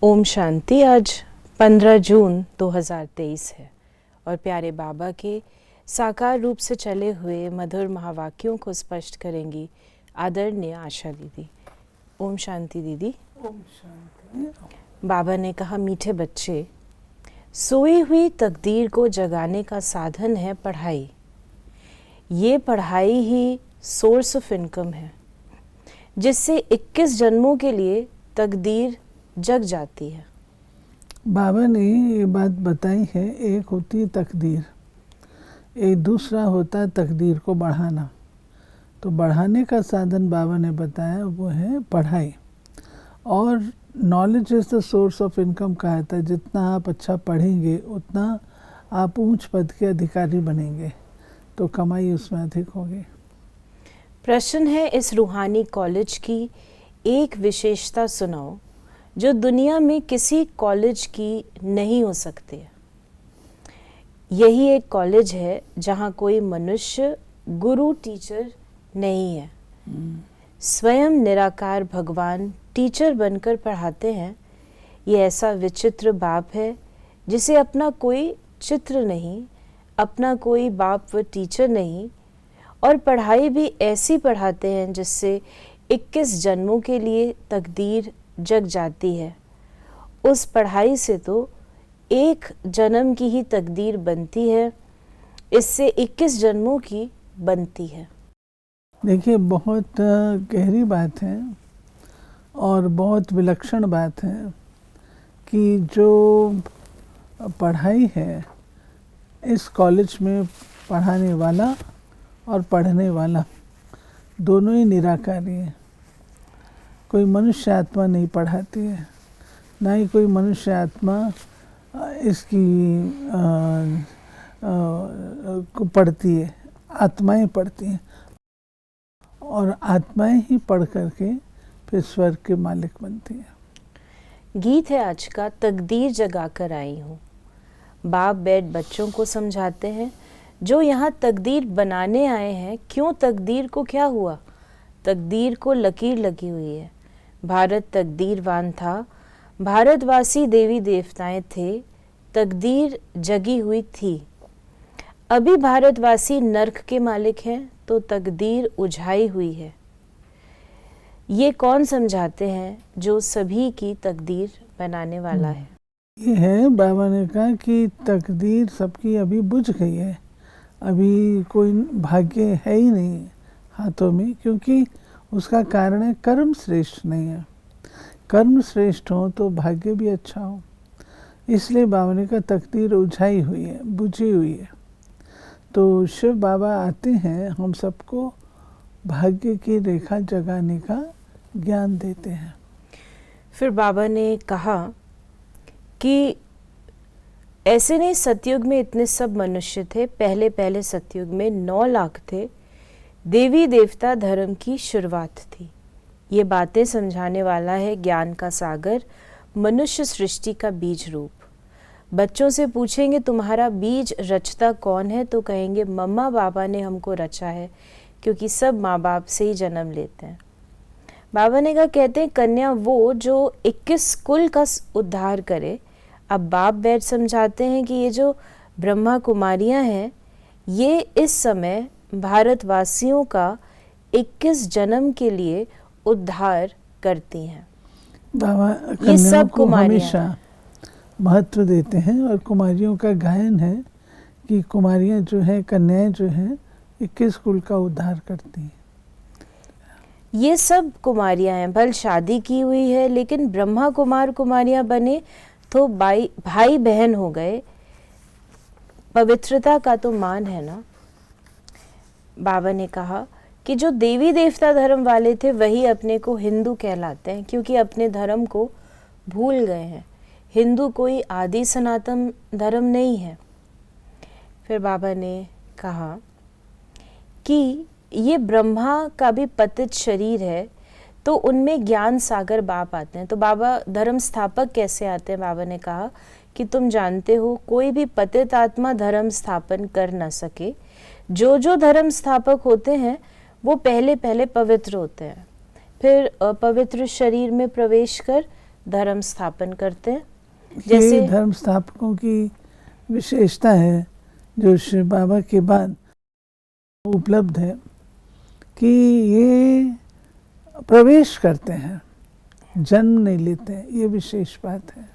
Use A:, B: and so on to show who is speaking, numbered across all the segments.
A: ओम शांति। आज 15 जून 2023 है और प्यारे बाबा के साकार रूप से चले हुए मधुर महावाक्यों को स्पष्ट करेंगी आदरणीय आशा दीदी। ओम शांति दीदी।
B: ओम शांति।
A: बाबा ने कहा, मीठे बच्चे, सोई हुई तकदीर को जगाने का साधन है पढ़ाई। ये पढ़ाई ही सोर्स ऑफ इनकम है जिससे 21 जन्मों के लिए तकदीर जग जाती है।
B: बाबा ने ये बात बताई है, एक होती है तकदीर, एक दूसरा होता है तकदीर को बढ़ाना। तो बढ़ाने का साधन बाबा ने बताया वो है पढ़ाई। और knowledge is the source of income कहा था। जितना आप अच्छा पढ़ेंगे उतना आप ऊंच पद के अधिकारी बनेंगे, तो कमाई उसमें अधिक होगी।
A: प्रश्न है, इस रूहानी कॉलेज की एक विशेषता सुनाओ जो दुनिया में किसी कॉलेज की नहीं हो सकती है। यही एक कॉलेज है जहाँ कोई मनुष्य गुरु टीचर नहीं है। स्वयं निराकार भगवान टीचर बनकर पढ़ाते हैं। ये ऐसा विचित्र बाप है जिसे अपना कोई चित्र नहीं, अपना कोई बाप व टीचर नहीं, और पढ़ाई भी ऐसी पढ़ाते हैं जिससे 21 जन्मों के लिए तकदीर जग जाती है। उस पढ़ाई से तो एक जन्म की ही तकदीर बनती है, इससे 21 जन्मों की बनती है।
B: देखिए, बहुत गहरी बात है और बहुत विलक्षण बात है कि जो पढ़ाई है, इस कॉलेज में पढ़ाने वाला और पढ़ने वाला दोनों ही निराकारी है। कोई मनुष्य आत्मा नहीं पढ़ाती है, ना ही कोई मनुष्य आत्मा इसकी को पढ़ती है। आत्माएं पढ़ती हैं और आत्माएं ही पढ़ करके फिर स्वर्ग के मालिक बनती हैं।
A: गीत है आज का, तकदीर जगा कर आई हूँ। बाप बैठ बच्चों को समझाते हैं जो यहाँ तकदीर बनाने आए हैं। क्यों तकदीर को क्या हुआ? तकदीर को लकीर लगी हुई है। भारत तकदीरवान था, भारतवासी देवी देवताएं थे, तकदीर जगी हुई थी। अभी भारतवासी नर्क के मालिक हैं तो तकदीर उझाई हुई है। ये कौन समझाते हैं? जो सभी की तकदीर बनाने वाला है।
B: ये है, बाबा ने कहा कि तकदीर सबकी अभी बुझ गई है। अभी कोई भाग्य है ही नहीं हाथों में, क्योंकि उसका कारण है कर्म श्रेष्ठ नहीं है। कर्म श्रेष्ठ हो तो भाग्य भी अच्छा हो। इसलिए बाबा ने कहा तकदीर उझाई हुई है, बुझी हुई है। तो शिव बाबा आते हैं, हम सबको भाग्य की रेखा जगाने का ज्ञान देते हैं।
A: फिर बाबा ने कहा कि ऐसे नहीं, सतयुग में इतने सब मनुष्य थे। पहले सतयुग में 9 लाख थे। देवी देवता धर्म की शुरुआत थी। ये बातें समझाने वाला है ज्ञान का सागर, मनुष्य सृष्टि का बीज रूप। बच्चों से पूछेंगे तुम्हारा बीज रचता कौन है, तो कहेंगे मम्मा पापा ने हमको रचा है, क्योंकि सब माँ बाप से ही जन्म लेते हैं। बाबा ने कहा, कहते हैं कन्या वो जो 21 कुल का उद्धार करे। अब बाप बैठ समझाते हैं कि ये जो ब्रह्मा कुमारियाँ हैं, ये इस समय भारतवासियों का 21 जन्म के लिए उद्धार करती हैं।
B: बाबा
A: ये सब
B: कन्याओं को
A: कुमारियाँ
B: हमेशा महत्व देते हैं और कुमारियों का गायन है कि कुमारियाँ जो हैं, कन्याएं जो हैं, 21 कुल का उद्धार करती हैं।
A: ये सब कुमारियाँ हैं, भल शादी की हुई है, लेकिन ब्रह्मा कुमार कुमारियाँ बने तो भाई बहन हो गए। पवित्रता का तो मान है ना। बाबा ने कहा कि जो देवी देवता धर्म वाले थे वही अपने को हिंदू कहलाते हैं, क्योंकि अपने धर्म को भूल गए हैं। हिंदू कोई आदि सनातन धर्म नहीं है। फिर बाबा ने कहा कि ये ब्रह्मा का भी पतित शरीर है, तो उनमें ज्ञान सागर बाप आते हैं। तो बाबा धर्म स्थापक कैसे आते हैं? बाबा ने कहा कि तुम जानते हो कोई भी पतित आत्मा धर्म स्थापन कर न सके। जो धर्म स्थापक होते हैं वो पहले पवित्र होते हैं, फिर पवित्र शरीर में प्रवेश कर धर्म स्थापन करते हैं।
B: ये
A: जैसे
B: धर्म स्थापकों की विशेषता है जो शिव बाबा के बाद उपलब्ध है कि ये प्रवेश करते हैं, जन्म नहीं लेते हैं। ये विशेष बात है।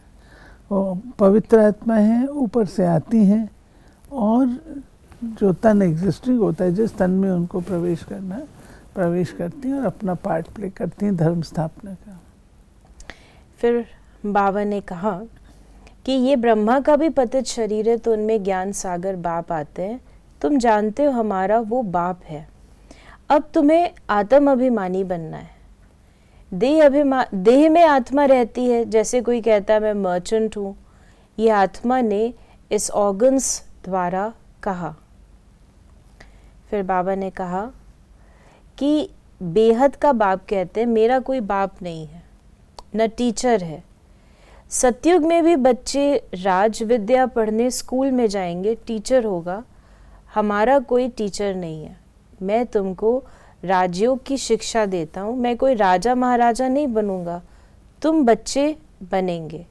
B: वो पवित्र आत्मा है, ऊपर से आती हैं और जो तन एग्जिस्टिंग होता है, जिस तन में उनको प्रवेश करना है, प्रवेश करती हैं और अपना पार्ट प्ले करती हैं धर्म स्थापना का।
A: फिर बाबा ने कहा कि ये ब्रह्मा का भी पतित शरीर है, तो उनमें ज्ञान सागर बाप आते हैं। तुम जानते हो हमारा वो बाप है। अब तुम्हें आत्म अभिमानी बनना है। देह में आत्मा रहती है। जैसे कोई कहता है मैं मर्चेंट हूँ, ये आत्मा ने इस ऑर्गन्स द्वारा कहा। फिर बाबा ने कहा कि बेहद का बाप कहते हैं, मेरा कोई बाप नहीं है, न टीचर है। सतयुग में भी बच्चे राज विद्या पढ़ने स्कूल में जाएंगे, टीचर होगा। हमारा कोई टीचर नहीं है। मैं तुमको राजयोग की शिक्षा देता हूँ। मैं कोई राजा महाराजा नहीं बनूंगा, तुम बच्चे बनेंगे।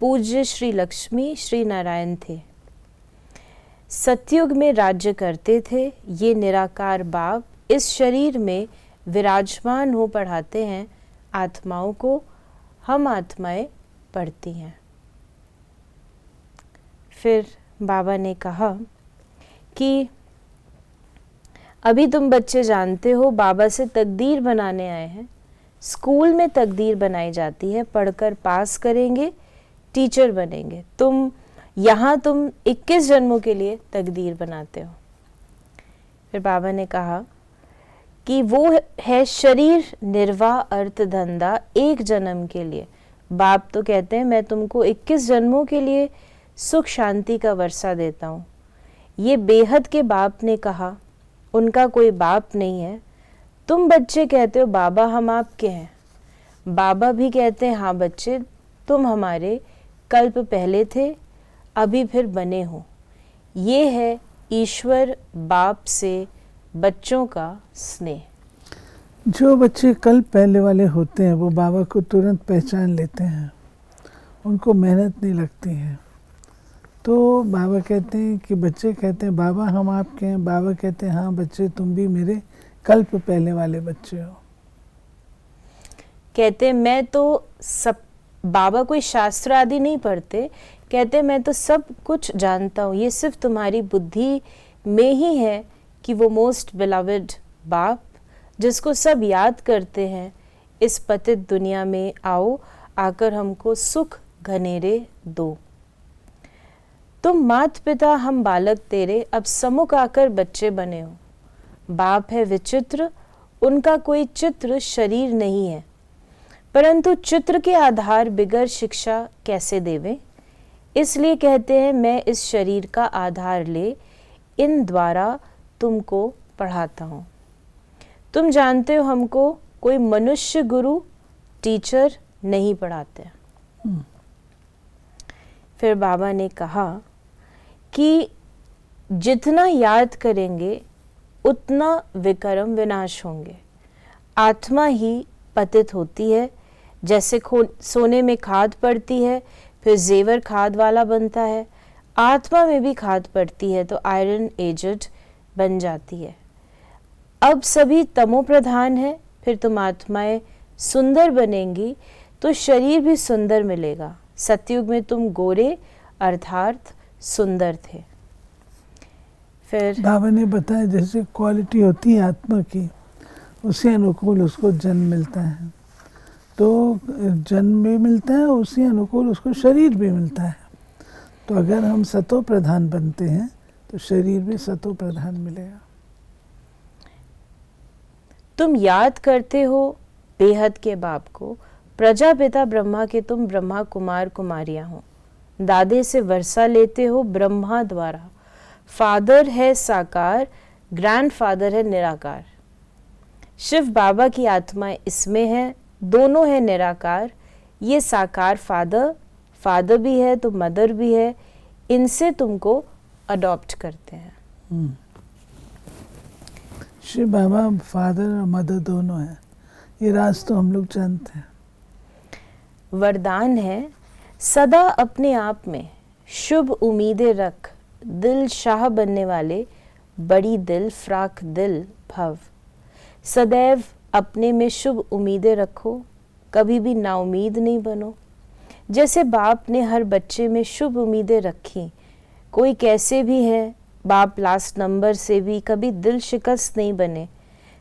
A: पूज्य श्री लक्ष्मी श्री नारायण थे, सतयुग में राज्य करते थे। ये निराकार बाप इस शरीर में विराजमान हो पढ़ाते हैं आत्माओं को। हम आत्माएं पढ़ती हैं। फिर बाबा ने कहा कि अभी तुम बच्चे जानते हो बाबा से तकदीर बनाने आए हैं। स्कूल में तकदीर बनाई जाती है, पढ़कर पास करेंगे, टीचर बनेंगे। तुम 21 जन्मों के लिए तकदीर बनाते हो। फिर बाबा ने कहा कि वो है शरीर निर्वाह अर्थ धंधा एक जन्म के लिए। बाप तो कहते हैं मैं तुमको 21 जन्मों के लिए सुख शांति का वर्षा देता हूँ। ये बेहद के बाप ने कहा, उनका कोई बाप नहीं है। तुम बच्चे कहते हो बाबा हम आपके हैं। बाबा भी कहते हैं हाँ बच्चे, तुम हमारे कल्प पहले थे, अभी फिर बने हो। ये है ईश्वर बाप से बच्चों का स्नेह।
B: जो बच्चे कल्प पहले वाले होते हैं वो बाबा को तुरंत पहचान लेते हैं, उनको मेहनत नहीं लगती है। तो बाबा कहते हैं कि बच्चे कहते हैं बाबा हम आपके हैं। बाबा कहते हैं हाँ बच्चे, तुम भी मेरे कल्प पहले वाले बच्चे हो।
A: कहते हैं मैं तो सब, बाबा कोई शास्त्र आदि नहीं पढ़ते, कहते मैं तो सब कुछ जानता हूँ। ये सिर्फ तुम्हारी बुद्धि में ही है कि वो मोस्ट बिलवेड बाप जिसको सब याद करते हैं, इस पतित दुनिया में आओ, आकर हमको सुख घनेरे दो। तुम मात पिता हम बालक तेरे, अब सम्मुख आकर बच्चे बने हो। बाप है विचित्र, उनका कोई चित्र शरीर नहीं है, परंतु चित्र के आधार बिगर शिक्षा कैसे देवे। इसलिए कहते हैं मैं इस शरीर का आधार ले इन द्वारा तुमको पढ़ाता हूँ। तुम जानते हो हमको कोई मनुष्य गुरु टीचर नहीं पढ़ाते। फिर बाबा ने कहा कि जितना याद करेंगे उतना विकर्म विनाश होंगे। आत्मा ही पतित होती है। जैसे सोने में खाद पड़ती है, फिर जेवर खाद वाला बनता है, आत्मा में भी खाद पड़ती है तो आयरन एजेड बन जाती है। अब सभी तमो प्रधान है, फिर तुम आत्माएं सुंदर बनेंगी तो शरीर भी सुंदर मिलेगा। सतयुग में तुम गोरे अर्थात सुंदर थे। फिर
B: बाबा ने बताया जैसे क्वालिटी होती है आत्मा की, उसी अनुकूल उसको जन्म मिलता है। तो जन्म भी मिलता है, उसी अनुकूल उसको शरीर भी मिलता है। तो अगर हम सतो प्रधान बनते हैं तो शरीर भी सतो प्रधान मिलेगा।
A: तुम याद करते हो बेहद के बाप को, प्रजापिता ब्रह्मा के तुम ब्रह्मा कुमार कुमारियां हो। दादे से वर्षा लेते हो ब्रह्मा द्वारा। फादर है साकार, ग्रैंडफादर है निराकार। शिव बाबा की आत्मा इसमें है, दोनों है निराकार। ये साकार फादर भी है तो मदर भी है, इनसे तुमको अडॉप्ट करते हैं।
B: शिव बाबा फादर और मदर दोनों हैं, ये राज तो हम लोग जानते हैं।
A: वरदान है, सदा अपने आप में शुभ उम्मीदें रख, दिल शाह बनने वाले बड़ी दिल फ्राक दिल भव। सदैव अपने में शुभ उम्मीदें रखो, कभी भी नाउमीद नहीं बनो। जैसे बाप ने हर बच्चे में शुभ उम्मीदें रखी, कोई कैसे भी है, बाप लास्ट नंबर से भी कभी दिल शिकस्त नहीं बने,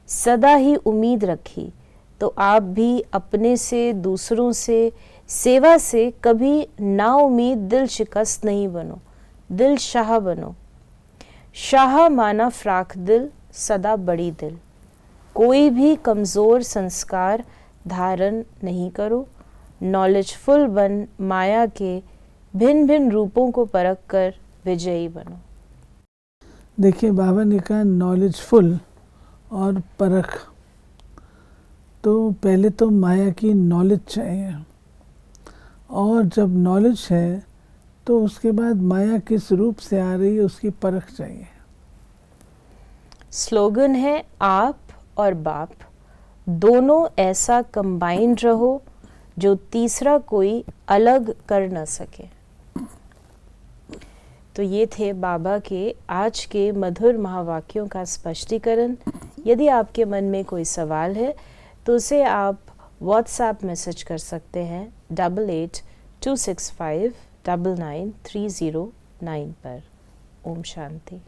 A: सदा ही उम्मीद रखी। तो आप भी अपने से, दूसरों से, सेवा से कभी नाउमीद दिल शिकस्त नहीं बनो, दिल शाह बनो। शाह माना फ्राक दिल, सदा बड़ी दिल। कोई भी कमज़ोर संस्कार धारण नहीं करो, नॉलेजफुल बन माया के भिन्न भिन्न रूपों को परख कर विजयी बनो।
B: देखिए, बाबा ने कहा नॉलेजफुल और परख। तो पहले तो माया की नॉलेज चाहिए, और जब नॉलेज है तो उसके बाद माया किस रूप से आ रही है उसकी परख चाहिए।
A: स्लोगन है, आप और बाप दोनों ऐसा कंबाइंड रहो जो तीसरा कोई अलग कर न सके। तो ये थे बाबा के आज के मधुर महावाक्यों का स्पष्टीकरण। यदि आपके मन में कोई सवाल है तो उसे आप व्हाट्सएप मैसेज कर सकते हैं 8826599309 पर। ओम शांति।